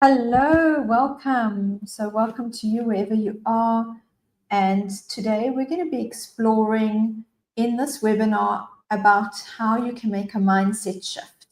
Hello, welcome. So, welcome to you wherever you are. And today we're going to be exploring in this webinar about how you can make a mindset shift.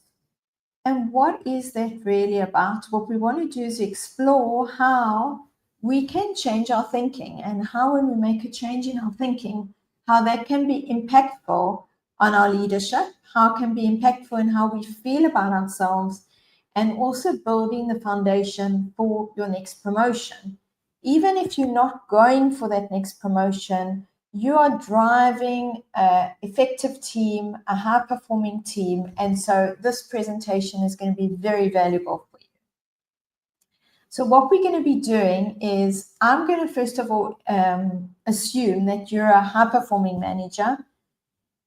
And what is that really about? What we want to do is explore how we can change our thinking and how, when we make a change in our thinking, how that can be impactful on our leadership, how it can be impactful in how we feel about ourselves, and also building the foundation for your next promotion. Even if you're not going for that next promotion, you are driving an effective team, a high performing team. And so this presentation is going to be very valuable for you. So what we're going to be doing is I'm going to first of all assume that you're a high performing manager.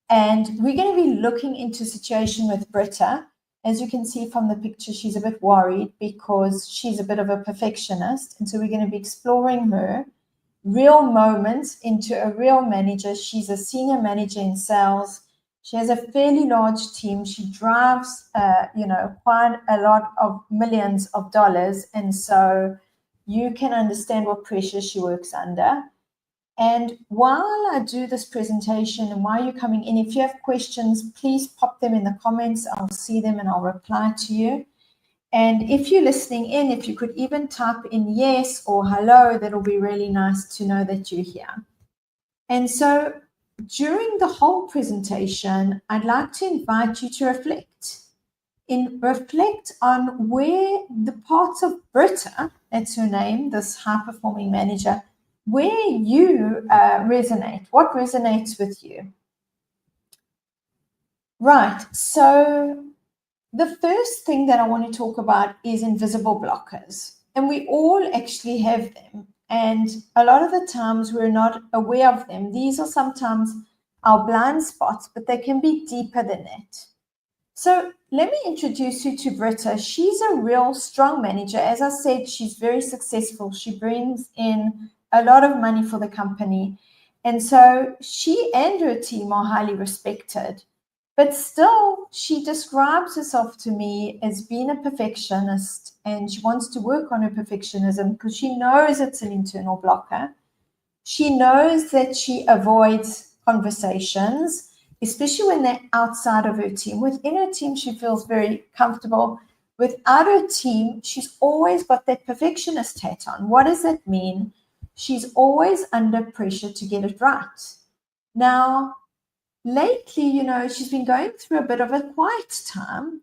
And we're going to be looking into a situation with Britta. As you can see from the picture, she's a bit worried because she's a bit of a perfectionist. And so we're going to be exploring her real moments into a real manager. She's a senior manager in sales. She has a fairly large team. She drives, quite a lot of millions of dollars. And so you can understand what pressure she works under. And while I do this presentation and while you're coming in, if you have questions, please pop them in the comments. I'll see them and I'll reply to you. And if you're listening in, if you could even type in yes or hello, that'll be really nice to know that you're here. And so during the whole presentation, I'd like to invite you to reflect. Reflect on where the parts of Britta, that's her name, this high-performing manager, where you resonate, what resonates with you. Right, so the first thing that I want to talk about is invisible blockers. And we all actually have them. And a lot of the times we're not aware of them. These are sometimes our blind spots, but they can be deeper than that. So let me introduce you to Britta. She's a real strong manager. As I said, she's very successful. She brings in a lot of money for the company. And so she and her team are highly respected. But still, she describes herself to me as being a perfectionist, and she wants to work on her perfectionism because she knows it's an internal blocker. She knows that she avoids conversations, especially when they're outside of her team. Within her team, she feels very comfortable. Without her team, she's always got that perfectionist hat on. What does that mean? She's always under pressure to get it right. Now, lately, she's been going through a bit of a quiet time.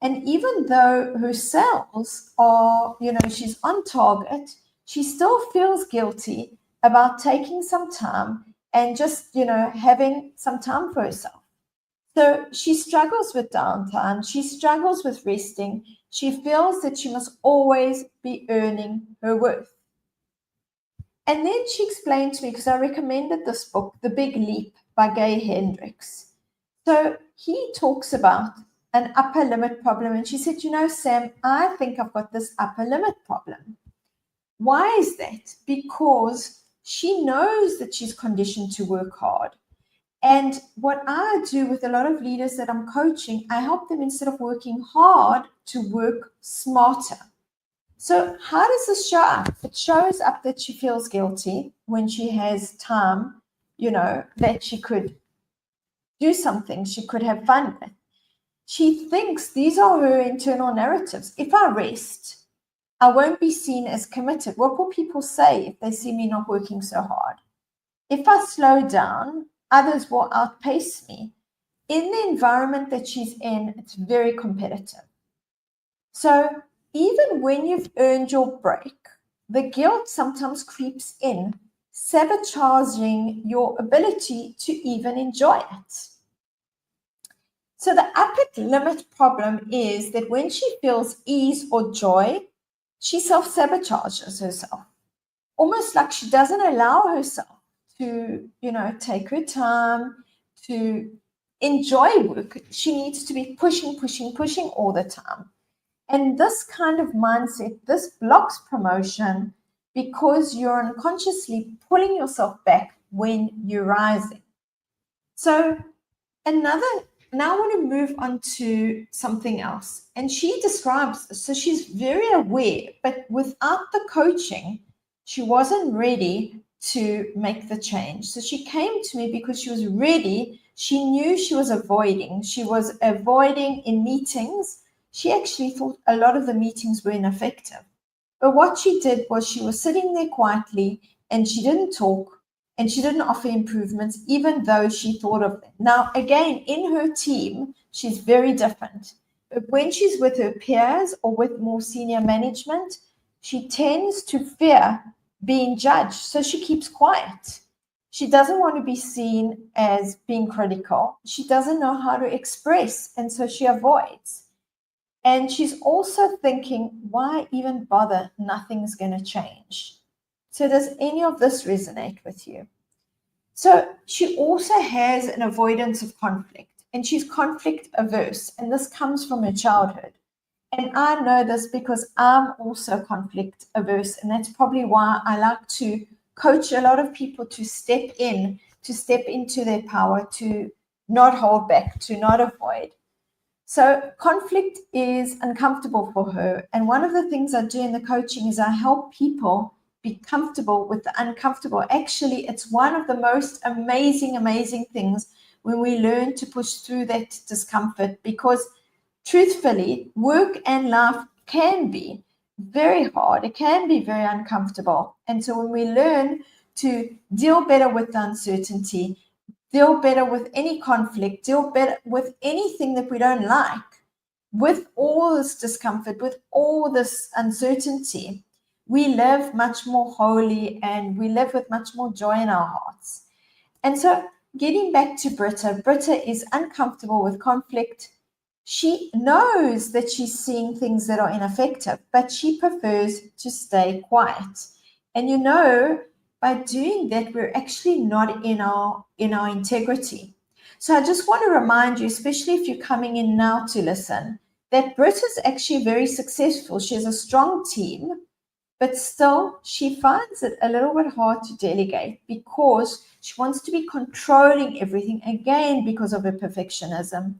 And even though her sales are, she's on target, she still feels guilty about taking some time and just, having some time for herself. So she struggles with downtime. She struggles with resting. She feels that she must always be earning her worth. And then she explained to me, because I recommended this book, The Big Leap by Gay Hendricks. So he talks about an upper limit problem. And she said, Sam, I think I've got this upper limit problem. Why is that? Because she knows that she's conditioned to work hard. And what I do with a lot of leaders that I'm coaching, I help them, instead of working hard, to work smarter. So how does this show up? It shows up that she feels guilty when she has time, that she could do something, she could have fun with. She thinks these are her internal narratives. If I rest, I won't be seen as committed. What will people say if they see me not working so hard? If I slow down, others will outpace me. In the environment that she's in, it's very competitive. So even when you've earned your break, the guilt sometimes creeps in, sabotaging your ability to even enjoy it. So the upper limit problem is that when she feels ease or joy, she self-sabotages herself, almost like she doesn't allow herself to, take her time to enjoy work. She needs to be pushing all the time. And this kind of mindset, this blocks promotion because you're unconsciously pulling yourself back when you're rising. So another now I want to move on to something else. And she describes this. So she's very aware, but without the coaching, she wasn't ready to make the change. So she came to me because she was ready. She knew she was avoiding. She was avoiding in meetings. She actually thought a lot of the meetings were ineffective. But what she did was she was sitting there quietly and she didn't talk and she didn't offer improvements, even though she thought of them. Now, again, in her team, she's very different. But when she's with her peers or with more senior management, she tends to fear being judged. So she keeps quiet. She doesn't want to be seen as being critical. She doesn't know how to express, and so she avoids. And she's also thinking, why even bother? Nothing's going to change. So does any of this resonate with you? So she also has an avoidance of conflict, and she's conflict averse, and this comes from her childhood. And I know this because I'm also conflict averse, and that's probably why I like to coach a lot of people to step into their power, to not hold back, to not avoid. So conflict is uncomfortable for her. And one of the things I do in the coaching is I help people be comfortable with the uncomfortable. Actually, it's one of the most amazing things when we learn to push through that discomfort, because truthfully, work and life can be very hard. It can be very uncomfortable. And so when we learn to deal better with the uncertainty, deal better with any conflict, deal better with anything that we don't like, with all this discomfort, with all this uncertainty, we live much more wholly and we live with much more joy in our hearts. And so getting back to Britta, Britta is uncomfortable with conflict. She knows that she's seeing things that are ineffective, but she prefers to stay quiet. And by doing that, we're actually not in our integrity. So I just want to remind you, especially if you're coming in now to listen, that Britta's actually very successful. She has a strong team, but still she finds it a little bit hard to delegate because she wants to be controlling everything, again, because of her perfectionism.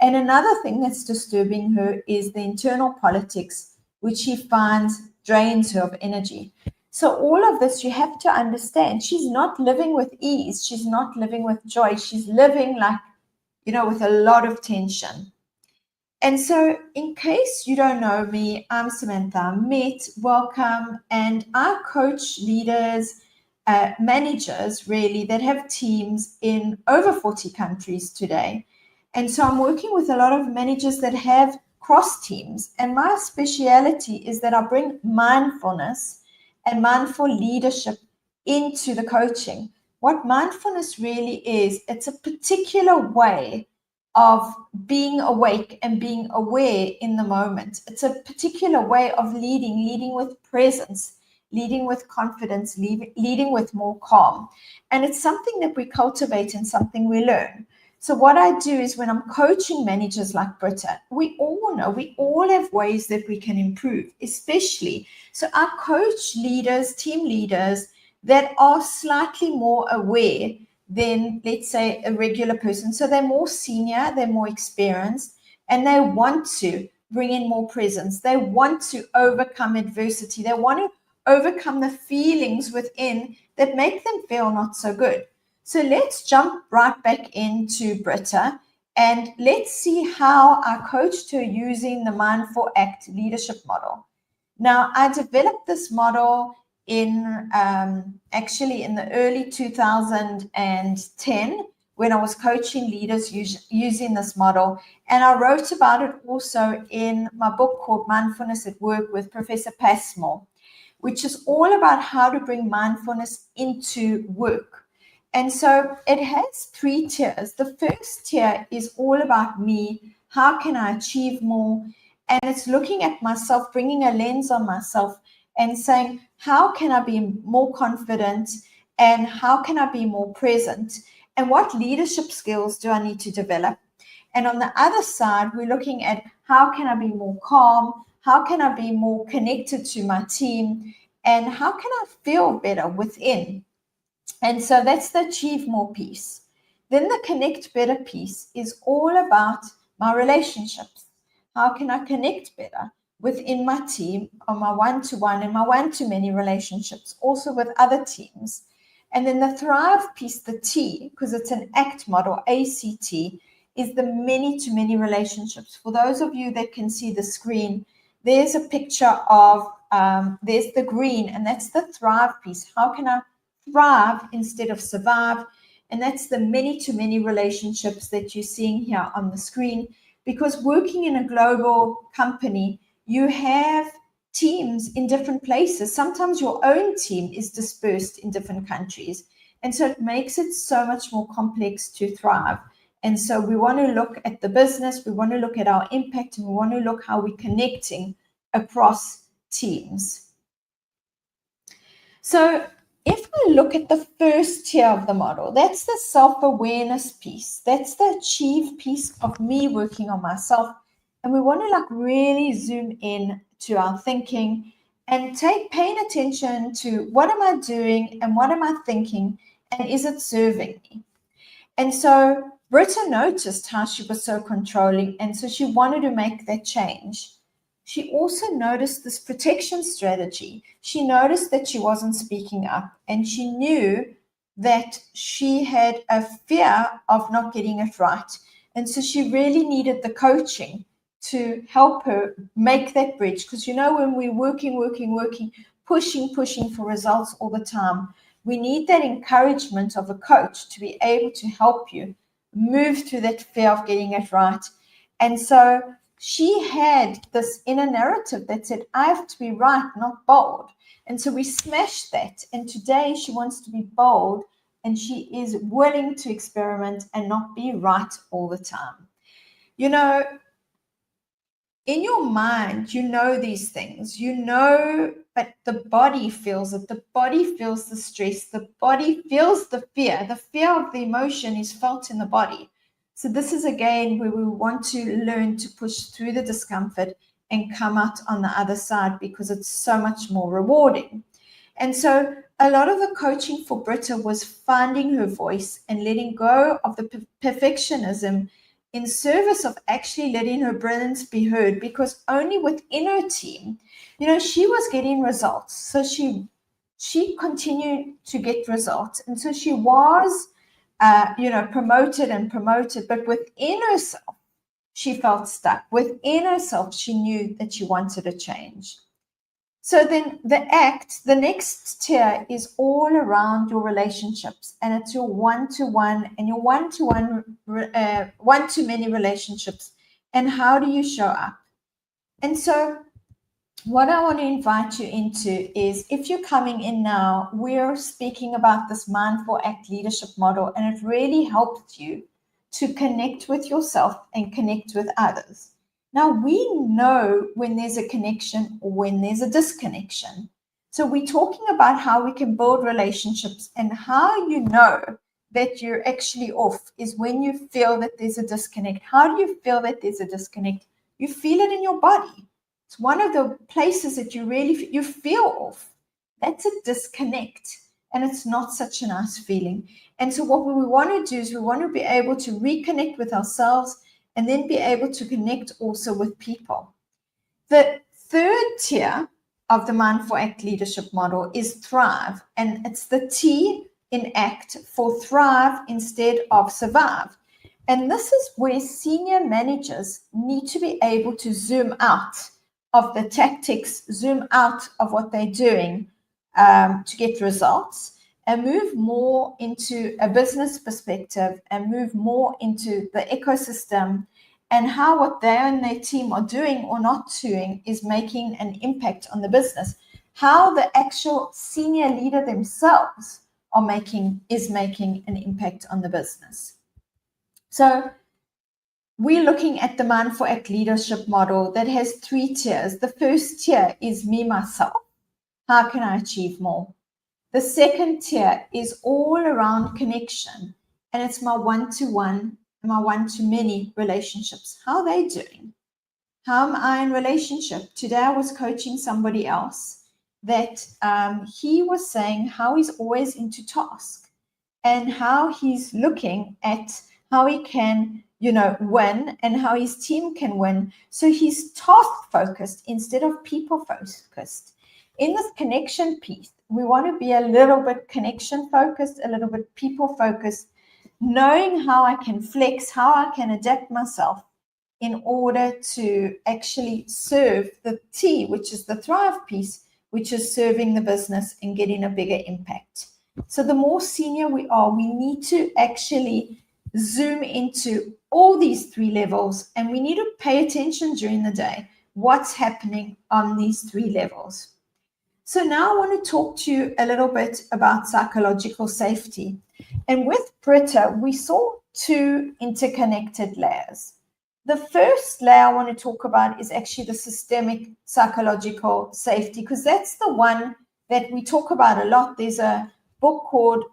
And another thing that's disturbing her is the internal politics, which she finds drains her of energy. So all of this, you have to understand, she's not living with ease. She's not living with joy. She's living with a lot of tension. And so in case you don't know me, I'm Samantha. Amit, welcome. And I coach leaders, managers really, that have teams in over 40 countries today. And so I'm working with a lot of managers that have cross teams. And my speciality is that I bring mindfulness and mindful leadership into the coaching. What mindfulness really is, it's a particular way of being awake and being aware in the moment. It's a particular way of leading with presence, leading with confidence, leading with more calm. And it's something that we cultivate and something we learn. So what I do is when I'm coaching managers like Britta, we all know, we all have ways that we can improve, especially. So I coach leaders, team leaders that are slightly more aware than, let's say, a regular person. So they're more senior, they're more experienced, and they want to bring in more presence. They want to overcome adversity. They want to overcome the feelings within that make them feel not so good. So let's jump right back into Britta and let's see how I coached her using the Mindful Act leadership model. Now, I developed this model in the early 2010 when I was coaching leaders using this model. And I wrote about it also in my book called Mindfulness at Work with Professor Passmore, which is all about how to bring mindfulness into work. And so it has 3 tiers. The first tier is all about me. How can I achieve more? And it's looking at myself, bringing a lens on myself and saying, how can I be more confident? And how can I be more present? And what leadership skills do I need to develop? And on the other side, we're looking at how can I be more calm? How can I be more connected to my team? And how can I feel better within? And so that's the achieve more piece. Then the connect better piece is all about my relationships. How can I connect better within my team, on my one-to-one and my one-to-many relationships, also with other teams? And then the thrive piece, the T, because it's an ACT model, ACT, is the many-to-many relationships. For those of you that can see the screen, there's a picture of, there's the green, and that's the thrive piece. How can I thrive instead of survive? And that's the many-to-many relationships that you're seeing here on the screen. Because working in a global company, you have teams in different places. Sometimes your own team is dispersed in different countries. And so it makes it so much more complex to thrive. And so we want to look at the business, we want to look at our impact, and we want to look how we're connecting across teams. So if we look at the first tier of the model, that's the self-awareness piece. That's the achieve piece of me working on myself. And we want to really zoom in to our thinking and paying attention to what am I doing and what am I thinking, and is it serving me? And so Britta noticed how she was so controlling, and so she wanted to make that change. She also noticed this protection strategy. She noticed that she wasn't speaking up, and she knew that she had a fear of not getting it right. And so she really needed the coaching to help her make that bridge. Because, when we're working, pushing for results all the time, we need that encouragement of a coach to be able to help you move through that fear of getting it right. And so she had this inner narrative that said, I have to be right, not bold. And so we smashed that. And today she wants to be bold, and she is willing to experiment and not be right all the time. In your mind, these things, but the body feels it. The body feels the stress. The body feels the fear. The fear of the emotion is felt in the body. So this is, again, where we want to learn to push through the discomfort and come out on the other side, because it's so much more rewarding. And so a lot of the coaching for Britta was finding her voice and letting go of the perfectionism in service of actually letting her brilliance be heard, because only within her team, she was getting results. So she continued to get results. And so she was, promoted, but within herself, she felt stuck. Within herself, she knew that she wanted a change. So then the next tier is all around your relationships, and it's your one-to-one and your one-to-many relationships, and how do you show up? And so what I want to invite you into is, if you're coming in now, we're speaking about this Mindful Act leadership model, and it really helped you to connect with yourself and connect with others. Now, we know when there's a connection or when there's a disconnection. So we're talking about how we can build relationships, and how you know that you're actually off is when you feel that there's a disconnect. How do you feel that there's a disconnect? You feel it in your body. It's one of the places that you feel off. That's a disconnect, and it's not such a nice feeling. And so what we want to do is we want to be able to reconnect with ourselves, and then be able to connect also with people. The third tier of the Mindful Act leadership model is Thrive, and it's the T in ACT for thrive instead of survive. And this is where senior managers need to be able to zoom out of the tactics, zoom out of what they're doing to get results, and move more into a business perspective, and move more into the ecosystem, and how what they and their team are doing or not doing is making an impact on the business. How the actual senior leader themselves is making an impact on the business. So we're looking at the Mindful Act leadership model that has 3 tiers. The first tier is me, myself. How can I achieve more? The second tier is all around connection, and it's my one-to-one, my one-to-many relationships. How are they doing? How am I in relationship? Today I was coaching somebody else that he was saying how he's always into task. and how he's looking at how he can, win and how his team can win. So he's task focused instead of people focused. In this connection piece, we want to be a little bit connection focused, a little bit people focused, knowing how I can flex, how I can adapt myself in order to actually serve the T, which is the thrive piece, which is serving the business and getting a bigger impact. So the more senior we are, we need to actually zoom into all these three levels, and we need to pay attention during the day what's happening on these three levels. So now I want to talk to you a little bit about psychological safety. And with Britta, we saw two interconnected layers. The first layer I want to talk about is actually the systemic psychological safety, because that's the one that we talk about a lot. There's a book called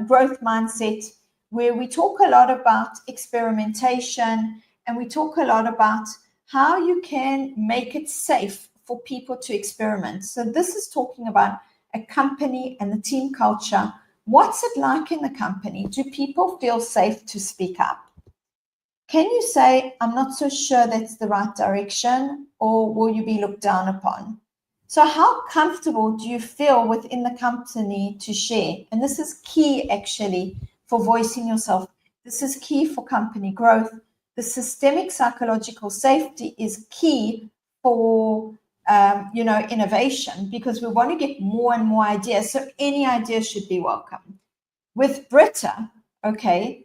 Growth Mindset, where we talk a lot about experimentation, and we talk a lot about how you can make it safe for people to experiment. So this is talking about a company and the team culture. What's it like in the company? Do people feel safe to speak up? Can you say, I'm not so sure that's the right direction, or will you be looked down upon? So how comfortable do you feel within the company to share? And this is key actually for voicing yourself. This is key for company growth. The systemic psychological safety is key for innovation, because we want to get more and more ideas. So any idea should be welcome. With Britta, okay,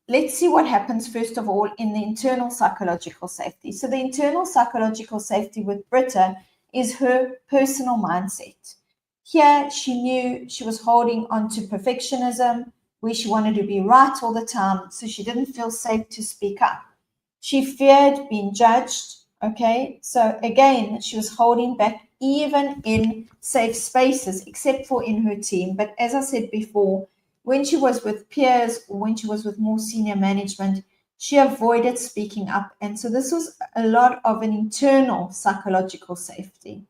let's see what happens first of all in the internal psychological safety. So the internal psychological safety with Britta is her personal mindset. Here, she knew she was holding on to perfectionism, where she wanted to be right all the time, so she didn't feel safe to speak up. She feared being judged. Okay, so again, she was holding back even in safe spaces, except for in her team. But as I said before, when she was with peers or when she was with more senior management, she avoided speaking up. And so this was a lot of an internal psychological safety.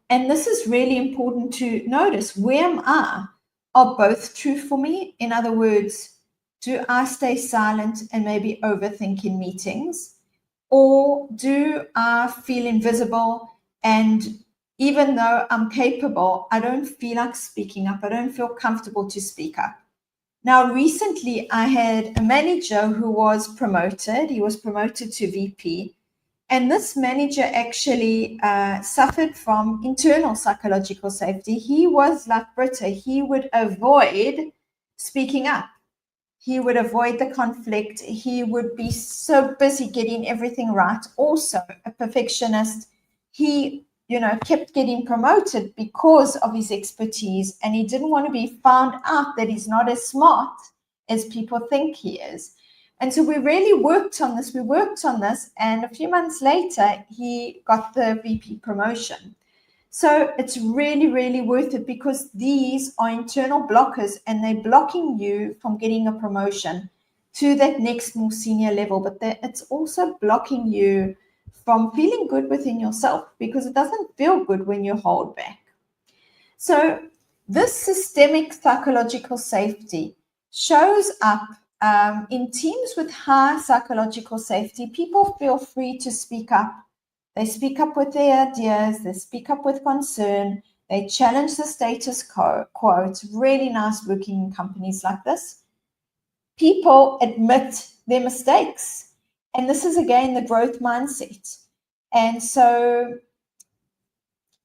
And this is really important to notice. Where am I? Are both true for me? In other words, do I stay silent and maybe overthink in meetings? Or do I feel invisible, and even though I'm capable, I don't feel like speaking up. I don't feel comfortable to speak up. Now, recently, I had a manager who was promoted. He was promoted to VP. And this manager actually suffered from internal psychological safety. He was like Britta. He would avoid speaking up. He would avoid the conflict. He would be so busy getting everything right. Also, a perfectionist. He, kept getting promoted because of his expertise, and he didn't want to be found out that he's not as smart as people think he is. And so we really worked on this. And a few months later, he got the VP promotion. So it's really, really worth it, because these are internal blockers, and they're blocking you from getting a promotion to that next more senior level. But it's also blocking you from feeling good within yourself, because it doesn't feel good when you hold back. So this systemic psychological safety shows up in teams with high psychological safety. People feel free to speak up. They speak up with their ideas. They speak up with concern. They challenge the status quo. It's really nice working in companies like this. People admit their mistakes. And this is, again, the growth mindset. And so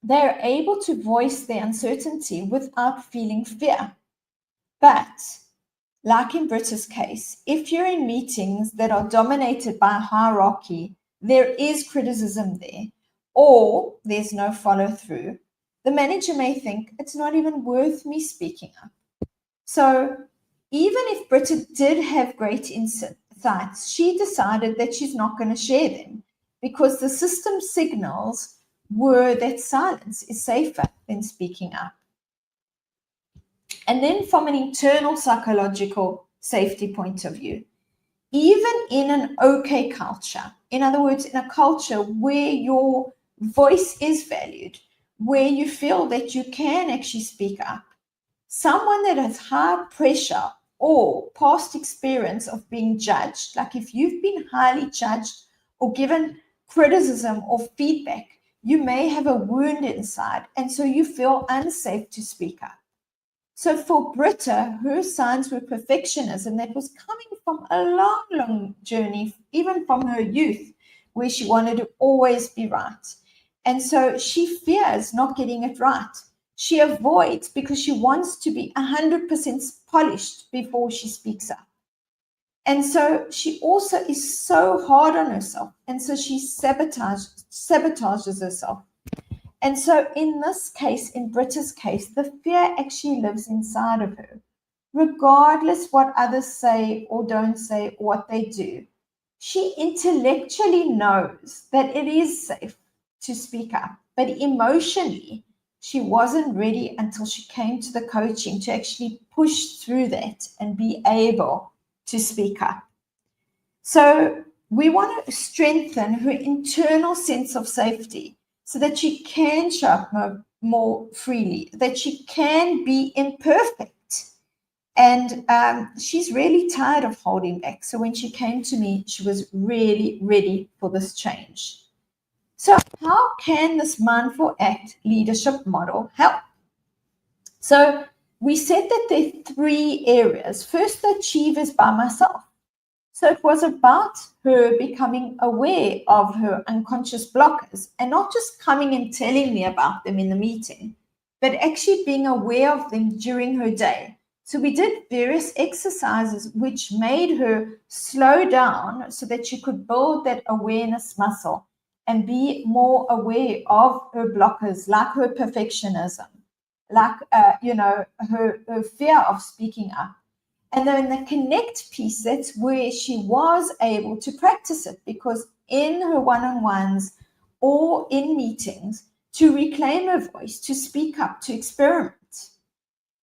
they're able to voice their uncertainty without feeling fear. But like in Britta's case, if you're in meetings that are dominated by hierarchy, there is criticism there, or there's no follow through, the manager may think it's not even worth me speaking up. So even if Britta did have great insights, she decided that she's not going to share them, because the system signals were that silence is safer than speaking up. And then from an internal psychological safety point of view, even in an okay culture, in other words, in a culture where your voice is valued, where you feel that you can actually speak up, someone that has high pressure or past experience of being judged, like if you've been highly judged or given criticism or feedback, you may have a wound inside, and so you feel unsafe to speak up. So for Britta, her signs were perfectionism that was coming from a long, long journey, even from her youth, where she wanted to always be right. And so she fears not getting it right. She avoids because she wants to be 100% polished before she speaks up. And so she also is so hard on herself. And so she sabotages herself. And so in this case, in Britta's case, the fear actually lives inside of her. Regardless what others say or don't say or what they do, she intellectually knows that it is safe to speak up, but emotionally, she wasn't ready until she came to the coaching to actually push through that and be able to speak up. So we want to strengthen her internal sense of safety so that she can show up more freely, that she can be imperfect. And she's really tired of holding back. So when she came to me, she was really ready for this change. So how can this mindful act leadership model help? So we said that there are 3 areas. First, the achieve is by myself. So it was about her becoming aware of her unconscious blockers and not just coming and telling me about them in the meeting, but actually being aware of them during her day. So we did various exercises which made her slow down so that she could build that awareness muscle and be more aware of her blockers, like her perfectionism, like her fear of speaking up. And then the connect piece, that's where she was able to practice it, because in her one-on-ones or in meetings, to reclaim her voice, to speak up, to experiment.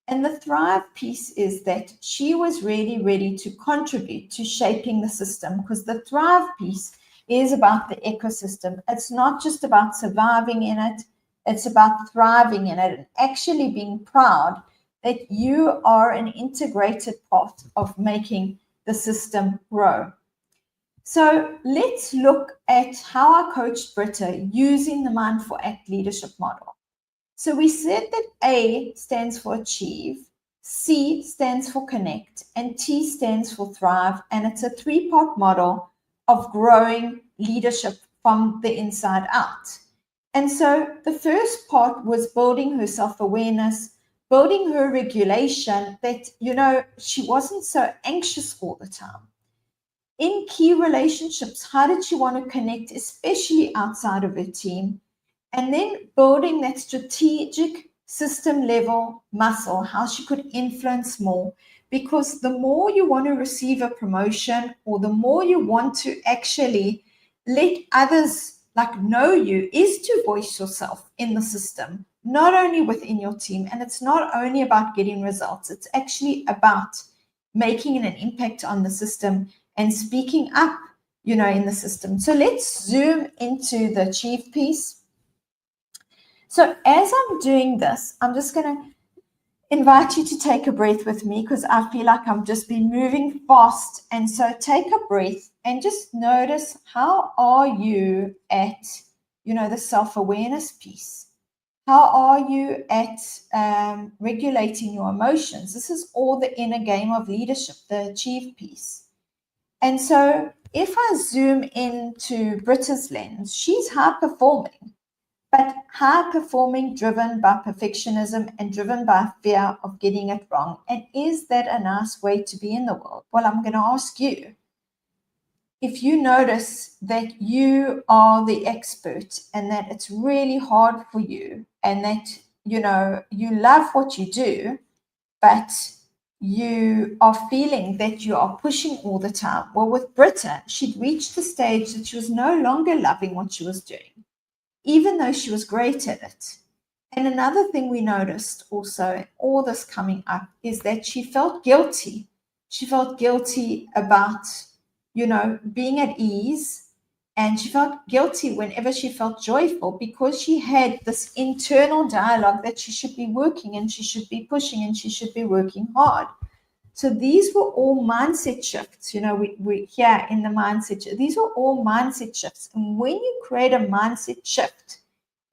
And the thrive piece is that she was really ready to contribute to shaping the system, because the thrive piece is about the ecosystem. It's not just about surviving in it, it's about thriving in it and actually being proud that you are an integrated part of making the system grow. So let's look at how I coached Britta using the Mindful Act leadership model. So we said that A stands for achieve, C stands for connect, and T stands for thrive. And it's a 3-part model of growing leadership from the inside out. And so the first part was building her self-awareness, building her regulation, that, she wasn't so anxious all the time. In key relationships, how did she want to connect, especially outside of her team? And then building that strategic system level muscle, how she could influence more. Because the more you want to receive a promotion, or the more you want to actually let others know you, is to voice yourself in the system, not only within your team. And it's not only about getting results, it's actually about making an impact on the system and speaking up, in the system. So let's zoom into the achieve piece. So as I'm doing this, I'm just going to invite you to take a breath with me, because I feel like I've just been moving fast. And so take a breath and just notice, how are you at, the self-awareness piece? How are you at regulating your emotions? This is all the inner game of leadership, the achieve piece. And so if I zoom into Britta's lens, she's high performing, but high performing driven by perfectionism and driven by fear of getting it wrong. And is that a nice way to be in the world? Well, I'm going to ask you, if you notice that you are the expert and that it's really hard for you, and that, you love what you do, but you are feeling that you are pushing all the time. Well, with Britta, she'd reached the stage that she was no longer loving what she was doing, even though she was great at it. And another thing we noticed also, all this coming up, is that she felt guilty. She felt guilty about, being at ease And she felt guilty whenever she felt joyful because she had this internal dialogue that she should be working and she should be pushing and she should be working hard. So these were all mindset shifts. We're here in the mindset shift. These are all mindset shifts. And when you create a mindset shift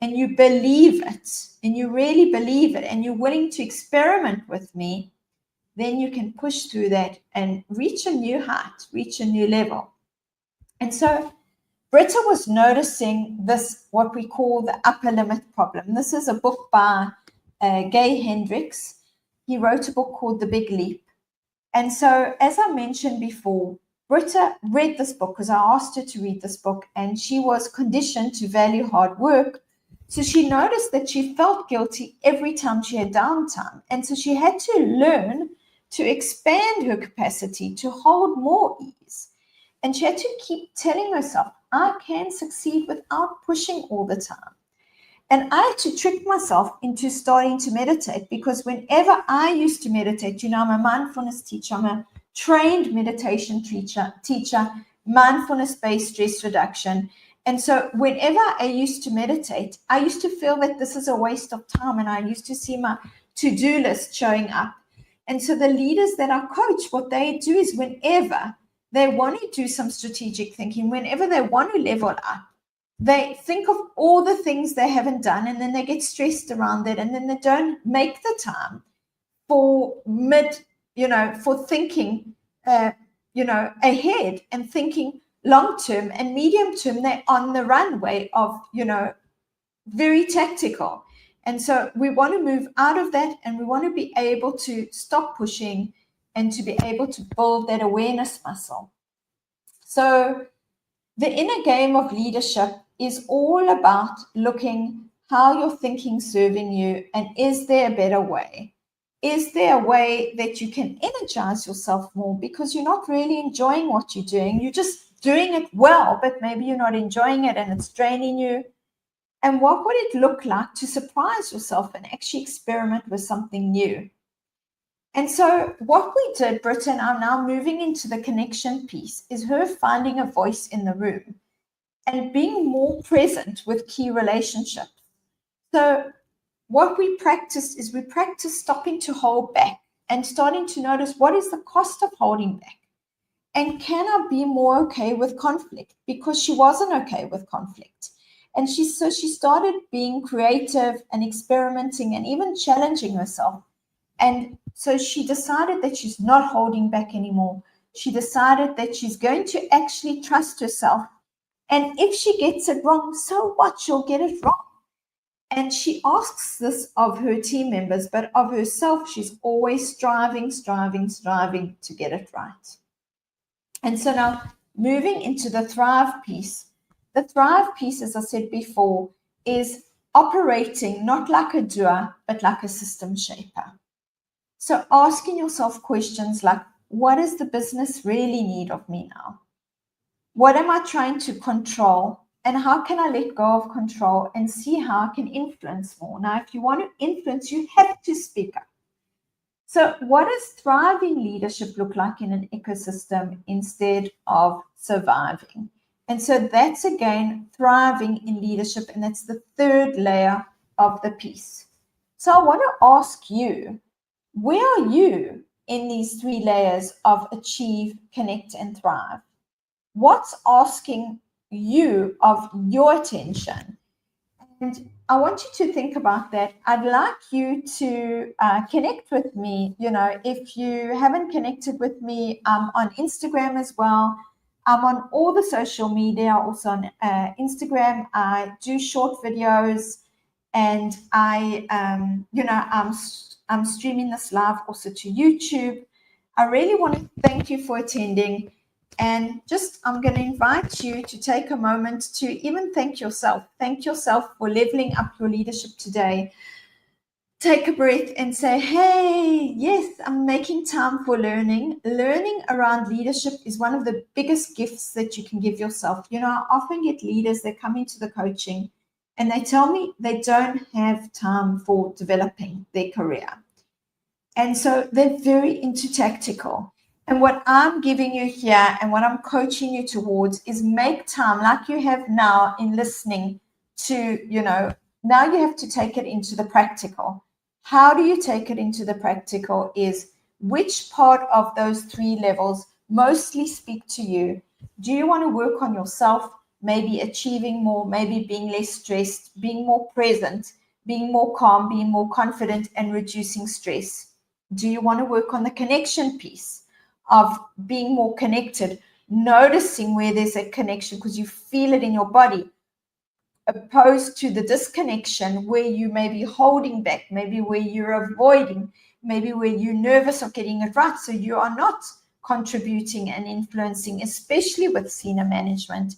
and you believe it, and you really believe it, and you're willing to experiment with me, then you can push through that and reach a new height, reach a new level. And so Britta was noticing this, what we call the upper limit problem. This is a book by Gay Hendricks. He wrote a book called The Big Leap. And so, as I mentioned before, Britta read this book because I asked her to read this book, and she was conditioned to value hard work. So she noticed that she felt guilty every time she had downtime. And so she had to learn to expand her capacity to hold more ease. And she had to keep telling herself, I can succeed without pushing all the time. And I had to trick myself into starting to meditate, because whenever I used to meditate, I'm a mindfulness teacher, I'm a trained meditation teacher, mindfulness-based stress reduction. And so whenever I used to meditate, I used to feel that this is a waste of time, and I used to see my to-do list showing up. And so the leaders that I coach, what they do is whenever they want to do some strategic thinking, whenever they want to level up, they think of all the things they haven't done, and then they get stressed around that, and then they don't make the time for for thinking, ahead and thinking long term and medium term. They're on the runway of, very tactical. And so we want to move out of that, and we want to be able to stop pushing and to be able to build that awareness muscle. So the inner game of leadership is all about looking how your thinking's serving you, and is there a better way? Is there a way that you can energize yourself more because you're not really enjoying what you're doing? You're just doing it well, but maybe you're not enjoying it and it's draining you. And what would it look like to surprise yourself and actually experiment with something new? And so what we did, Britta and I, now moving into the connection piece, is her finding a voice in the room and being more present with key relationships. So what we practiced is we practiced stopping to hold back and starting to notice, what is the cost of holding back? And can I be more okay with conflict? Because she wasn't okay with conflict. And she started being creative and experimenting and even challenging herself. And so she decided that she's not holding back anymore. She decided that she's going to actually trust herself. And if she gets it wrong, so what? She'll get it wrong. And she asks this of her team members, but of herself, she's always striving to get it right. And so now moving into the Thrive piece. The Thrive piece, as I said before, is operating not like a doer, but like a system shaper. So asking yourself questions like, what does the business really need of me now? What am I trying to control? And how can I let go of control and see how I can influence more? Now, if you want to influence, you have to speak up. So what does thriving leadership look like in an ecosystem instead of surviving? And so that's, again, thriving in leadership, and that's the third layer of the piece. So I want to ask you, where are you in these three layers of achieve, connect, and thrive? What's asking you of your attention? And I want you to think about that. I'd like you to connect with me. If you haven't connected with me, I'm on Instagram as well. I'm on all the social media, also on Instagram. I do short videos, and I'm streaming this live also to YouTube. I really want to thank you for attending. And I'm going to invite you to take a moment to even thank yourself. Thank yourself for leveling up your leadership today. Take a breath and say, hey, yes, I'm making time for learning. Learning around leadership is one of the biggest gifts that you can give yourself. I often get leaders that come into the coaching and they tell me they don't have time for developing their career. And so they're very into tactical. And what I'm giving you here and what I'm coaching you towards is make time like you have now in listening to, now you have to take it into the practical. How do you take it into the practical is which part of those three levels mostly speak to you? Do you want to work on yourself, maybe achieving more, maybe being less stressed, being more present, being more calm, being more confident, and reducing stress? Do you want to work on the connection piece of being more connected, noticing where there's a connection because you feel it in your body, opposed to the disconnection where you may be holding back, maybe where you're avoiding, maybe where you're nervous of getting it right, so you are not contributing and influencing, especially with senior management.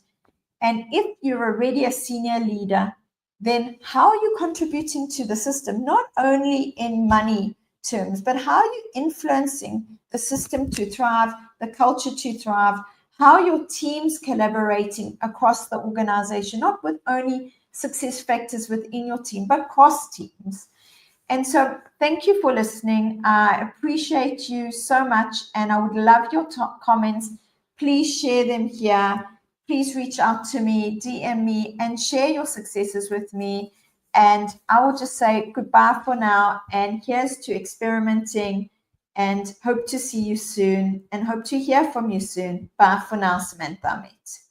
And if you're already a senior leader, then how are you contributing to the system, not only in money terms, but how are you influencing the system to thrive, the culture to thrive, how your team's collaborating across the organization, not with only success factors within your team, but cross teams. And so thank you for listening. I appreciate you so much, and I would love your comments. Please share them here. Please reach out to me, DM me, and share your successes with me. And I will just say goodbye for now. And here's to experimenting, and hope to see you soon and hope to hear from you soon. Bye for now, Samantha, Amit.